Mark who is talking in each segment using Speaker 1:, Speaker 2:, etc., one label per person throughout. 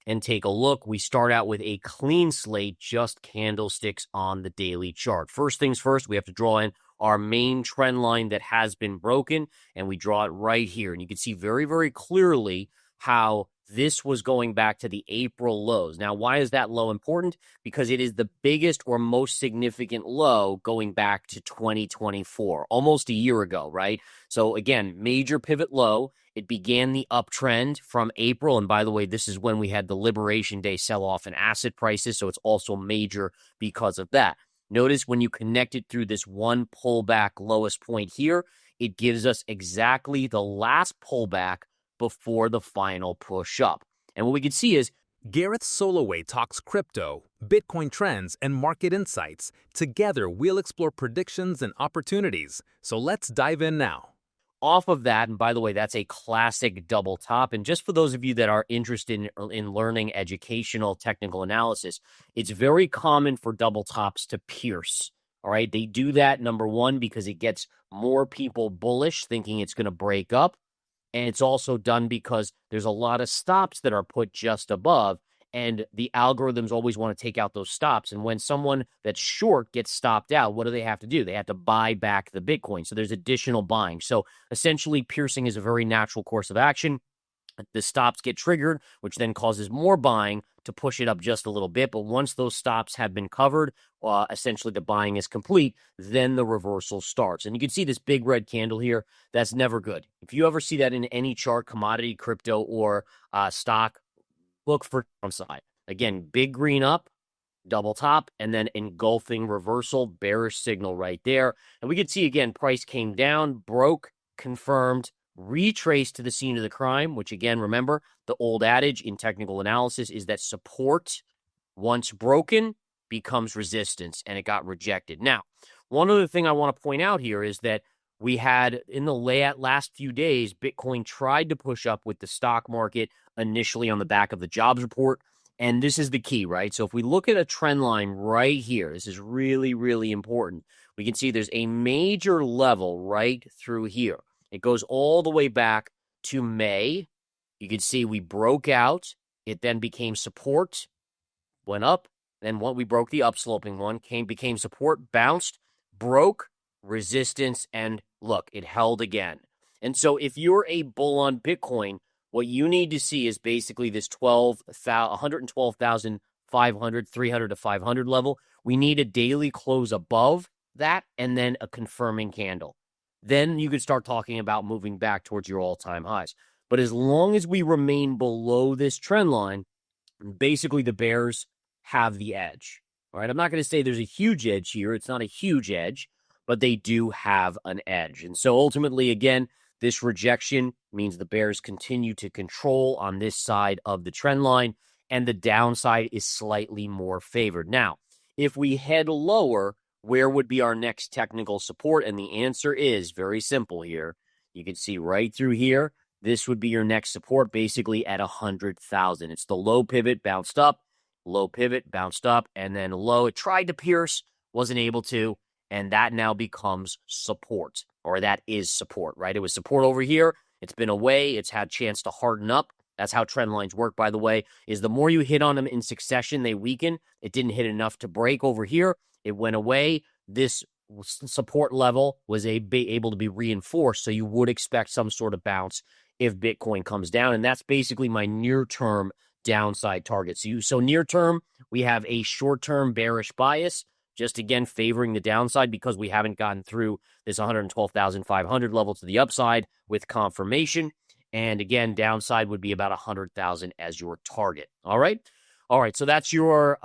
Speaker 1: and take a look. We start out with a clean slate, just candlesticks on the daily chart. First things first, we have to draw in our main trend line that has been broken, and we draw it right here. And you can see very, very clearly how this was going back to the April lows. Now, why is that low important? Because it is the biggest or most significant low going back to 2024, almost a year ago, right? So again, major pivot low. It began the uptrend from April. And by the way, this is when we had the Liberation Day sell-off in asset prices. So it's also major because of that. Notice when you connect it through this one pullback lowest point here, it gives us exactly the last pullback before the final push up. And what we can see is
Speaker 2: Gareth Soloway talks crypto, Bitcoin trends, and market insights. Together, we'll explore predictions and opportunities. So let's dive in now.
Speaker 1: off of that, and by the way, that's a classic double top. And just for those of you that are interested in learning educational technical analysis, it's very common for double tops to pierce. All right. They do that, number one, because it gets more people bullish, thinking it's going to break up. And it's also done because there's a lot of stops that are put just above, and the algorithms always want to take out those stops. And when someone that's short gets stopped out, what do they have to do? They have to buy back the Bitcoin. So there's additional buying. So essentially, piercing is a very natural course of action. The stops get triggered, which then causes more buying to push it up just a little bit. But once those stops have been covered, essentially the buying is complete, then the reversal starts. And you can see this big red candle here. That's never good. If you ever see that in any chart, commodity, crypto, or stock, look for downside. Again, big green up, double top, and then engulfing reversal, bearish signal right there. And we can see, again, price came down, broke, confirmed, retraced to the scene of the crime, which again, remember, the old adage in technical analysis is that support, once broken, becomes resistance, and it got rejected. Now, one other thing I want to point out here is that we had, in the last few days, Bitcoin tried to push up with the stock market initially on the back of the jobs report, and this is the key, right? So if we look at a trend line right here, this is really, really important. We can see there's a major level right through here. It goes all the way back to May. You can see we broke out. It then became support, went up. Then when we broke the upsloping one, became support, bounced, broke, resistance, and look, it held again. And so if you're a bull on Bitcoin, what you need to see is basically this 112,500, 300 to 500 level. We need a daily close above that and then a confirming candle. Then you could start talking about moving back towards your all-time highs. But as long as we remain below this trend line, basically the bears have the edge. All right, I'm not going to say there's a huge edge here. It's not a huge edge, but they do have an edge. And so ultimately, again, this rejection means the bears continue to control on this side of the trend line, and the downside is slightly more favored. Now, if we head lower, where would be our next technical support? And the answer is very simple here. You can see right through here, this would be your next support, basically at 100,000. It's the low pivot, bounced up, low pivot, bounced up, and then low. It tried to pierce, wasn't able to, and that now becomes support, or that is support, right? It was support over here. It's been away. It's had a chance to harden up. That's how trend lines work, by the way, is the more you hit on them in succession, they weaken. It didn't hit enough to break over here. It went away. This support level was able to be reinforced, so you would expect some sort of bounce if Bitcoin comes down, and that's basically my near-term downside target. So near-term, we have a short-term bearish bias, just again favoring the downside because we haven't gotten through this 112,500 level to the upside with confirmation. And again, downside would be about 100,000 as your target. All right. So that's your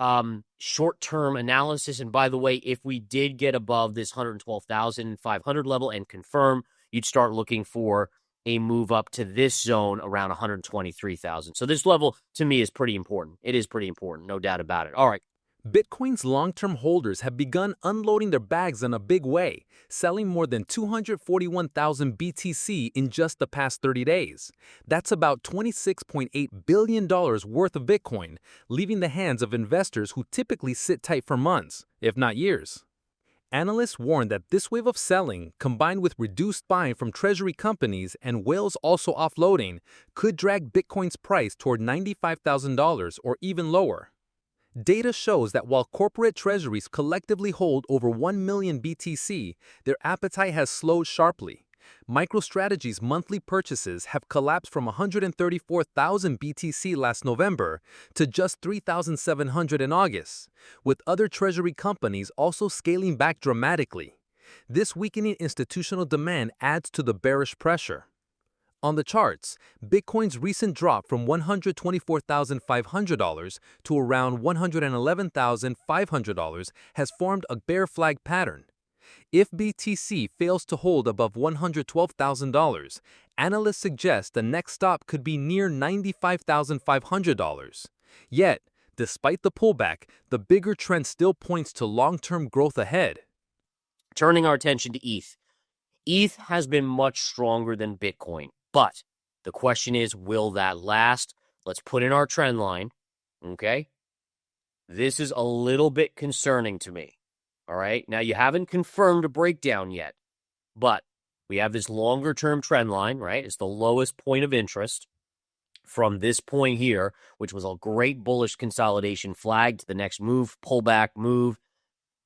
Speaker 1: short-term analysis. And by the way, if we did get above this 112,500 level and confirm, you'd start looking for a move up to this zone around 123,000. So this level, to me, is pretty important. It is pretty important, no doubt about it. All right.
Speaker 2: Bitcoin's long-term holders have begun unloading their bags in a big way, selling more than 241,000 BTC in just the past 30 days. That's about $26.8 billion worth of Bitcoin, leaving the hands of investors who typically sit tight for months, if not years. Analysts warn that this wave of selling, combined with reduced buying from treasury companies and whales also offloading, could drag Bitcoin's price toward $95,000 or even lower. Data shows that while corporate treasuries collectively hold over 1 million BTC, their appetite has slowed sharply. MicroStrategy's monthly purchases have collapsed from 134,000 BTC last November to just 3,700 in August, with other treasury companies also scaling back dramatically. This weakening institutional demand adds to the bearish pressure. On the charts, Bitcoin's recent drop from $124,500 to around $111,500 has formed a bear flag pattern. If BTC fails to hold above $112,000, analysts suggest the next stop could be near $95,500. Yet, despite the pullback, the bigger trend still points to long-term growth ahead.
Speaker 1: Turning our attention to ETH. ETH has been much stronger than Bitcoin, but the question is, will that last? Let's put in our trend line, okay? This is a little bit concerning to me. All right, now you haven't confirmed a breakdown yet, but we have this longer-term trend line, right? It's the lowest point of interest from this point here, which was a great bullish consolidation flag to the next move, pullback move.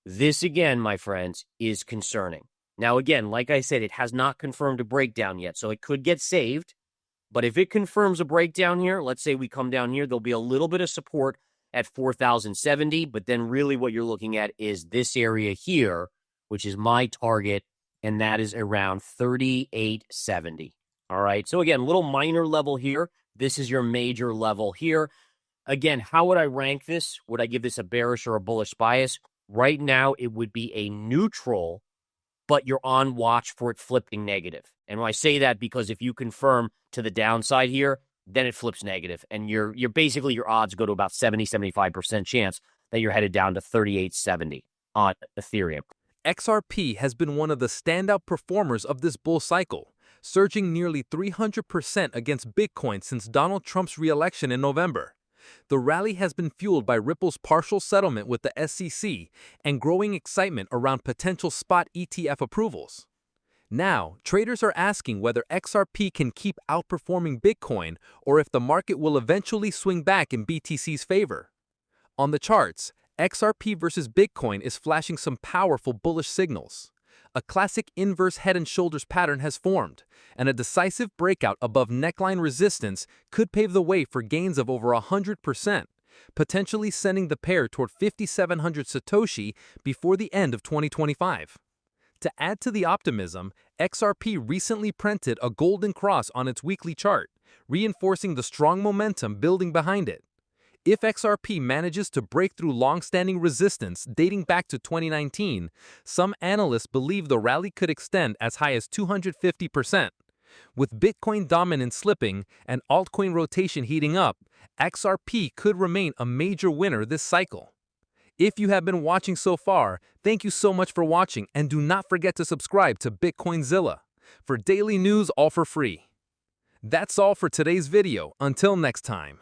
Speaker 1: This, again, my friends, is concerning. Now, again, like I said, it has not confirmed a breakdown yet, so it could get saved. But if it confirms a breakdown here, let's say we come down here, there'll be a little bit of support at 4,070, but then really what you're looking at is this area here, which is my target, and that is around 3,870. All right, so again, little minor level here. This is your major level here. Again, how would I rank this? Would I give this a bearish or a bullish bias? Right now, it would be a neutral, but you're on watch for it flipping negative. And when I say that, because if you confirm to the downside here, then it flips negative, and you're basically, your odds go to about 70-75% chance that you're headed down to 3,870 on Ethereum.
Speaker 2: XRP has been one of the standout performers of this bull cycle, surging nearly 300% against Bitcoin since Donald Trump's re-election in November. The rally has been fueled by Ripple's partial settlement with the SEC and growing excitement around potential spot ETF approvals. Now, traders are asking whether XRP can keep outperforming Bitcoin or if the market will eventually swing back in BTC's favor. On the charts, XRP versus Bitcoin is flashing some powerful bullish signals. A classic inverse head and shoulders pattern has formed, and a decisive breakout above neckline resistance could pave the way for gains of over 100%, potentially sending the pair toward 5,700 Satoshi before the end of 2025. To add to the optimism, XRP recently printed a golden cross on its weekly chart, reinforcing the strong momentum building behind it. If XRP manages to break through long-standing resistance dating back to 2019, some analysts believe the rally could extend as high as 250%. With Bitcoin dominance slipping and altcoin rotation heating up, XRP could remain a major winner this cycle. If you have been watching so far, thank you so much for watching, and do not forget to subscribe to Bitcoinzilla for daily news all for free. That's all for today's video. Until next time.